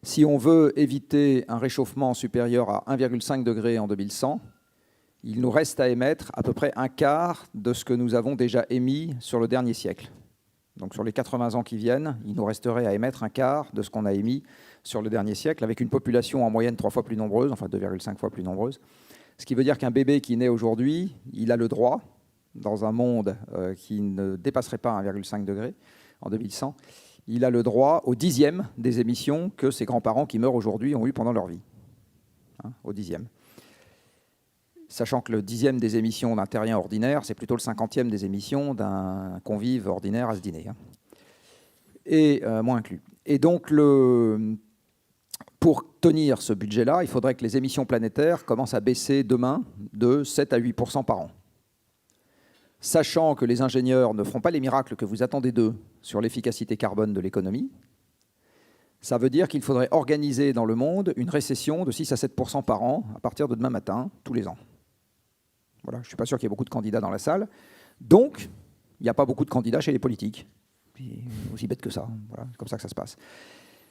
Si on veut éviter un réchauffement supérieur à 1,5 degré en 2100, il nous reste à émettre à peu près un quart de ce que nous avons déjà émis sur le dernier siècle. Donc sur les 80 ans qui viennent, il nous resterait à émettre un quart de ce qu'on a émis sur le dernier siècle, avec une population en moyenne 3 fois plus nombreuse, enfin 2,5 fois plus nombreuse. Ce qui veut dire qu'un bébé qui naît aujourd'hui, il a le droit, dans un monde qui ne dépasserait pas 1,5 degré en 2100, il a le droit au 10e des émissions que ses grands-parents qui meurent aujourd'hui ont eu pendant leur vie. Au 10e. Sachant que le 10e des émissions d'un terrien ordinaire, c'est plutôt le 50e des émissions d'un convive ordinaire à ce dîner. Et moins inclus. Et donc, pour tenir ce budget-là, il faudrait que les émissions planétaires commencent à baisser demain de 7 à 8% par an. Sachant que les ingénieurs ne feront pas les miracles que vous attendez d'eux sur l'efficacité carbone de l'économie, ça veut dire qu'il faudrait organiser dans le monde une récession de 6 à 7% par an à partir de demain matin, tous les ans. Voilà, je ne suis pas sûr qu'il y ait beaucoup de candidats dans la salle. Donc, il n'y a pas beaucoup de candidats chez les politiques. C'est aussi bête que ça. Voilà, c'est comme ça que ça se passe.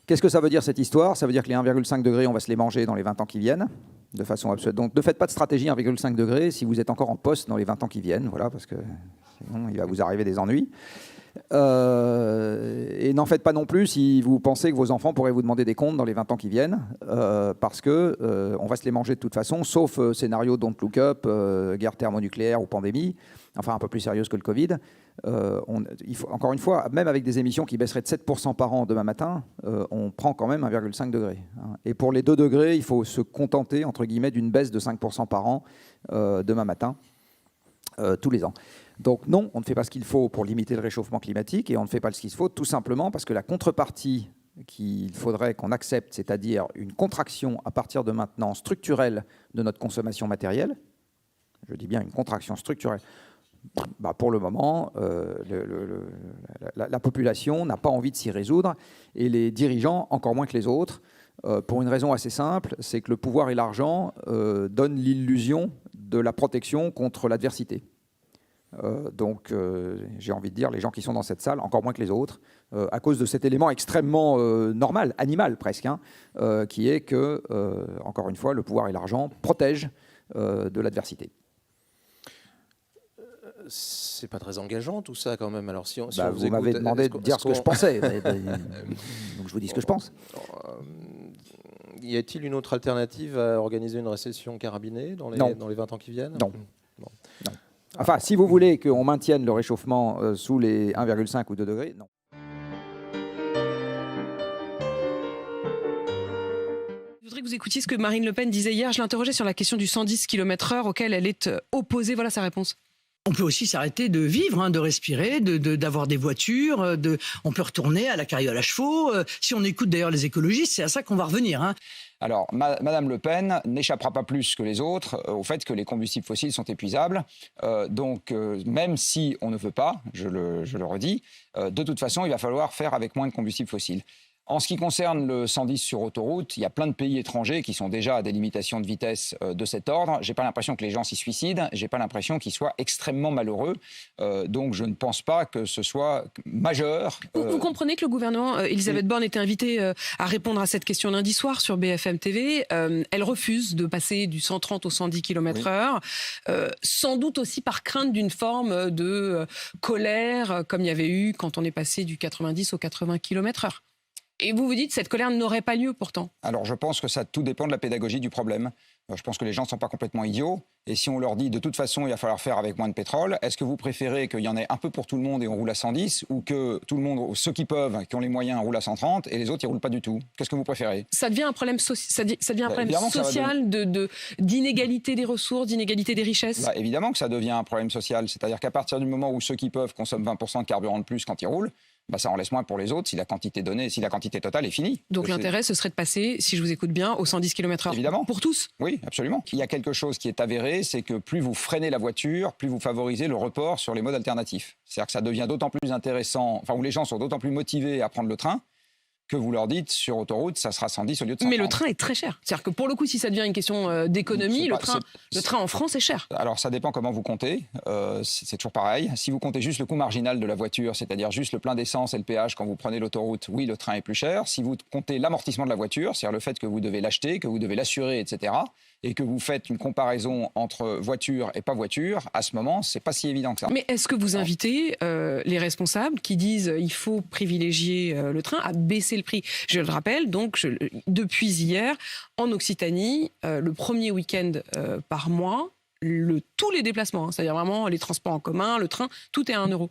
Qu'est-ce que ça veut dire, cette histoire? Ça veut dire que les 1,5 degrés, on va se les manger dans les 20 ans qui viennent, de façon absolue. Donc, ne faites pas de stratégie 1,5 degrés si vous êtes encore en poste dans les 20 ans qui viennent, voilà, parce que sinon, il va vous arriver des ennuis. Et n'en faites pas non plus si vous pensez que vos enfants pourraient vous demander des comptes dans les 20 ans qui viennent, parce qu'on va se les manger de toute façon, sauf scénario Don't Look Up, guerre thermonucléaire ou pandémie, enfin un peu plus sérieuse que le Covid. Il faut, encore une fois, même avec des émissions qui baisseraient de 7% par an demain matin, on prend quand même 1,5 degré. Et pour les 2 degrés, il faut se contenter, entre guillemets, d'une baisse de 5% par an demain matin, tous les ans. Donc non, on ne fait pas ce qu'il faut pour limiter le réchauffement climatique, et on ne fait pas ce qu'il faut tout simplement parce que la contrepartie qu'il faudrait qu'on accepte, c'est-à-dire une contraction à partir de maintenant structurelle de notre consommation matérielle, je dis bien une contraction structurelle, pour le moment, la population n'a pas envie de s'y résoudre, et les dirigeants encore moins que les autres, pour une raison assez simple, c'est que le pouvoir et l'argent donnent l'illusion de la protection contre l'adversité. Donc, j'ai envie de dire, les gens qui sont dans cette salle, encore moins que les autres, à cause de cet élément extrêmement normal, animal presque, qui est que, encore une fois, le pouvoir et l'argent protègent de l'adversité. C'est pas très engageant tout ça quand même. Alors si on vous m'avez demandé de dire ce que je pensais, donc je vous dis ce que je pense. Y a-t-il une autre alternative à organiser une récession carabinée dans les 20 ans qui viennent? Non. Bon. Non. Enfin, si vous voulez qu'on maintienne le réchauffement sous les 1,5 ou 2 degrés, non. Je voudrais que vous écoutiez ce que Marine Le Pen disait hier. Je l'interrogeais sur la question du 110 km/h auquel elle est opposée. Voilà sa réponse. On peut aussi s'arrêter de vivre, de respirer, d'avoir des voitures. On peut retourner à la carriole à chevaux. Si on écoute d'ailleurs les écologistes, c'est à ça qu'on va revenir. Alors, Madame Le Pen n'échappera pas plus que les autres au fait que les combustibles fossiles sont épuisables. Donc, même si on ne veut pas, je le redis, de toute façon, il va falloir faire avec moins de combustibles fossiles. En ce qui concerne le 110 sur autoroute, il y a plein de pays étrangers qui sont déjà à des limitations de vitesse de cet ordre. Je n'ai pas l'impression que les gens s'y suicident, je n'ai pas l'impression qu'ils soient extrêmement malheureux. Donc je ne pense pas que ce soit majeur. Vous comprenez que le gouvernement, Elisabeth Borne était invitée à répondre à cette question lundi soir sur BFM TV. Elle refuse de passer du 130 au 110 km/h, sans doute aussi par crainte d'une forme de colère, comme il y avait eu quand on est passé du 90 au 80 km/h. Et vous vous dites que cette colère n'aurait pas lieu pourtant? Alors je pense que ça tout dépend de la pédagogie du problème. Je pense que les gens ne sont pas complètement idiots. Et si on leur dit de toute façon il va falloir faire avec moins de pétrole, est-ce que vous préférez qu'il y en ait un peu pour tout le monde et on roule à 110, ou que tout le monde, ceux qui peuvent, qui ont les moyens, roulent à 130 et les autres ils roulent pas du tout? Qu'est-ce que vous préférez? Ça devient un problème, ça devient un problème social, d'inégalité des ressources, d'inégalité des richesses? Évidemment que ça devient un problème social. C'est-à-dire qu'à partir du moment où ceux qui peuvent consomment 20% de carburant de plus quand ils roulent, ça en laisse moins pour les autres si la quantité donnée, si la quantité totale est finie. Donc l'intérêt, ce serait de passer, si je vous écoute bien, au 110 km/h. Évidemment. Pour tous? Oui, absolument. Il y a quelque chose qui est avéré, c'est que plus vous freinez la voiture, plus vous favorisez le report sur les modes alternatifs. C'est-à-dire que ça devient d'autant plus intéressant, où les gens sont d'autant plus motivés à prendre le train, que vous leur dites sur autoroute, ça sera 110 au lieu de 130. Mais le train est très cher. C'est-à-dire que pour le coup, si ça devient une question d'économie, le train en France est cher. Alors ça dépend comment vous comptez, c'est toujours pareil. Si vous comptez juste le coût marginal de la voiture, c'est-à-dire juste le plein d'essence et le péage quand vous prenez l'autoroute, oui, le train est plus cher. Si vous comptez l'amortissement de la voiture, c'est-à-dire le fait que vous devez l'acheter, que vous devez l'assurer, etc., et que vous faites une comparaison entre voiture et pas voiture, à ce moment, c'est pas si évident que ça. Mais est-ce que vous invitez les responsables qui disent il faut privilégier le train à baisser le prix? Je le rappelle, donc, depuis hier, en Occitanie, le premier week-end par mois, tous les déplacements, c'est-à-dire vraiment les transports en commun, le train, tout est à 1 €.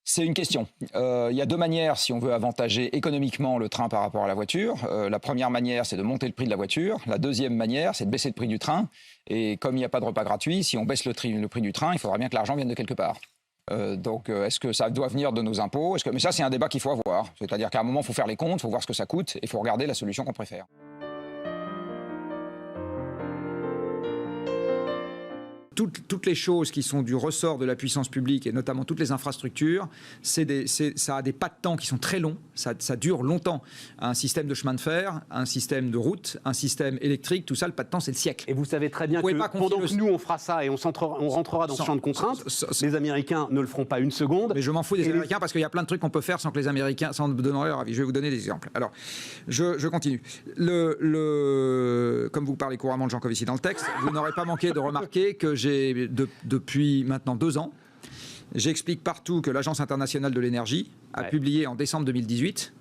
C'est une question. Il y a deux manières si on veut avantager économiquement le train par rapport à la voiture. La première manière, c'est de monter le prix de la voiture. La deuxième manière, c'est de baisser le prix du train. Et comme il n'y a pas de repas gratuit, si on baisse le prix du train, il faudra bien que l'argent vienne de quelque part. Donc, est-ce que ça doit venir de nos impôts? Mais ça, c'est un débat qu'il faut avoir. C'est-à-dire qu'à un moment, il faut faire les comptes, il faut voir ce que ça coûte et il faut regarder la solution qu'on préfère. Toutes les choses qui sont du ressort de la puissance publique et notamment toutes les infrastructures, ça a des pas de temps qui sont très longs, ça dure longtemps. Un système de chemin de fer, un système de route, un système électrique, tout ça, le pas de temps, c'est le siècle. Et vous savez très bien que pendant que nous, on fera ça et on rentrera dans ce champ de contraintes, les Américains ne le feront pas une seconde. Mais je m'en fous des Américains parce qu'il y a plein de trucs qu'on peut faire sans que les Américains, sans donner leur avis. Je vais vous donner des exemples. Alors, je continue. Comme vous parlez couramment de Jean Covici dans le texte, vous n'aurez pas manqué de remarquer que depuis maintenant 2 ans, j'explique partout que l'Agence internationale de l'énergie a publié en décembre 2018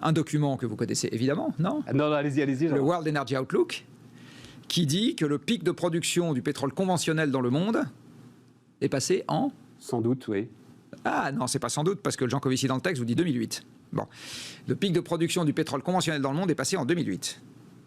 un document que vous connaissez évidemment, non? Non, allez-y. Le World Energy Outlook, qui dit que le pic de production du pétrole conventionnel dans le monde est passé en... Sans doute, oui. Ah non, c'est pas sans doute, parce que le Jean Covici dans le texte vous dit 2008. Bon. Le pic de production du pétrole conventionnel dans le monde est passé en 2008.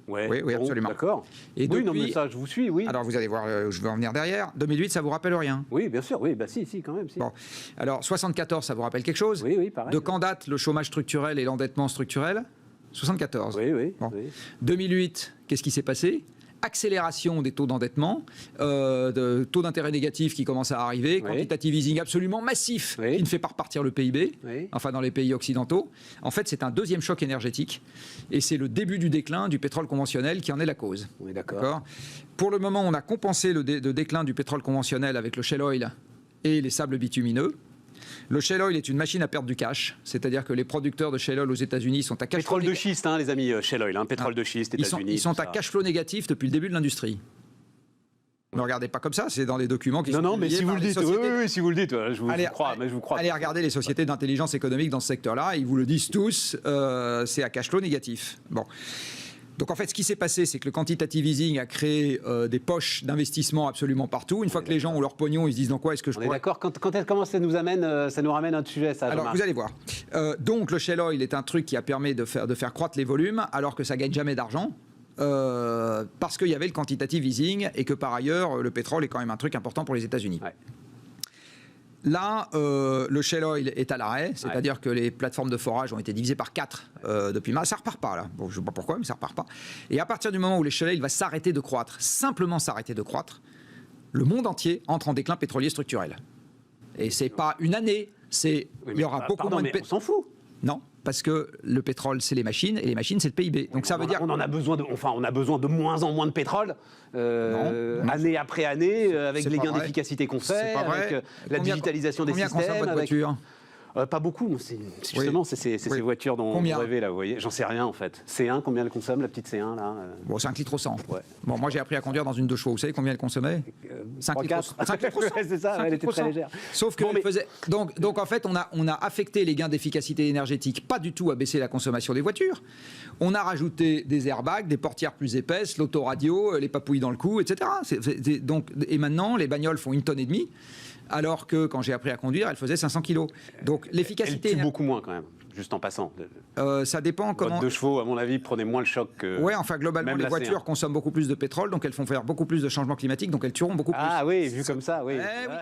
Ouais, oui, absolument. D'accord. Et oui, depuis, non, mais ça, je vous suis, oui. Alors, vous allez voir, je vais en venir derrière. 2008, ça vous rappelle rien? Oui, bien sûr, oui, bah si, quand même. Si. Bon. Alors, 74, ça vous rappelle quelque chose? Oui, pareil. De quand date le chômage structurel et l'endettement structurel? 74. Oui. Bon. 2008, qu'est-ce qui s'est passé? Accélération des taux d'endettement, de taux d'intérêt négatifs qui commencent à arriver, quantitative easing absolument massif qui ne fait pas repartir le PIB, enfin dans les pays occidentaux. En fait, c'est un deuxième choc énergétique et c'est le début du déclin du pétrole conventionnel qui en est la cause. Oui, d'accord. Pour le moment, on a compensé le déclin du pétrole conventionnel avec le shale oil et les sables bitumineux. Le shale oil est une machine à perdre du cash, c'est-à-dire que les producteurs de shale oil aux États-Unis sont à cash flow pétrole de schiste, les amis, shale oil, pétrole de schiste, États-Unis. Ils sont à cash flow négatif depuis le début de l'industrie. Ne regardez pas comme ça, c'est dans les documents qui sont non, mais si vous le dites, oui, si vous le dites, je vous crois. Allez regarder les sociétés d'intelligence économique dans ce secteur-là, ils vous le disent tous, c'est à cash flow négatif. Bon. Donc en fait, ce qui s'est passé, c'est que le quantitative easing a créé des poches d'investissement absolument partout. Une fois que les gens ont leur pognon, ils se disent dans quoi est-ce que je pourrais... D'accord. Comment ça nous ramène un sujet, ça? Alors vous allez voir. Donc le shale oil est un truc qui a permis de faire croître les volumes, alors que ça gagne jamais d'argent. Parce qu'il y avait le quantitative easing et que par ailleurs, le pétrole est quand même un truc important pour les États-Unis. Ouais. Là, le shale oil est à l'arrêt, c'est-à-dire que les plateformes de forage ont été divisées par 4 depuis mars. Ça repart pas là. Bon, je ne sais pas pourquoi, mais ça repart pas. Et à partir du moment où le shale oil va s'arrêter de croître, simplement s'arrêter de croître, le monde entier entre en déclin pétrolier structurel. Et c'est pas une année, il y aura beaucoup moins de pétrole. On s'en fout. Non, parce que le pétrole, c'est les machines, et les machines, c'est le PIB. Donc ça veut dire... On a besoin de moins en moins de pétrole, année après année, avec les gains d'efficacité qu'on fait, avec la digitalisation des systèmes. Combien consomme votre voiture ? Pas beaucoup, justement, c'est ces voitures dont vous rêvez, là, vous voyez. J'en sais rien, en fait. C1, combien elle consomme, la petite C1, là? Bon, 5 litres au 100. Ouais. Bon, moi, j'ai appris à conduire dans une 2 chevaux. Vous savez combien elle consommait? 5 litres au 100. 5 litres au 100. C'est ça, elle était très légère. Sauf que donc, en fait, on a affecté les gains d'efficacité énergétique pas du tout à baisser la consommation des voitures. On a rajouté des airbags, des portières plus épaisses, l'autoradio, les papouilles dans le cou, etc. Et maintenant, les bagnoles font 1,5 tonnes. Alors que quand j'ai appris à conduire, elle faisait 500 kilos. Donc l'efficacité... Elle tue beaucoup moins quand même, juste en passant. Ça dépend comment... Votre 2 chevaux, à mon avis, prenait moins le choc que... Oui, enfin globalement, les voitures consomment beaucoup plus de pétrole, donc elles font faire beaucoup plus de changements climatiques, donc elles tueront beaucoup plus. Ah oui, vu comme ça, oui. Oui.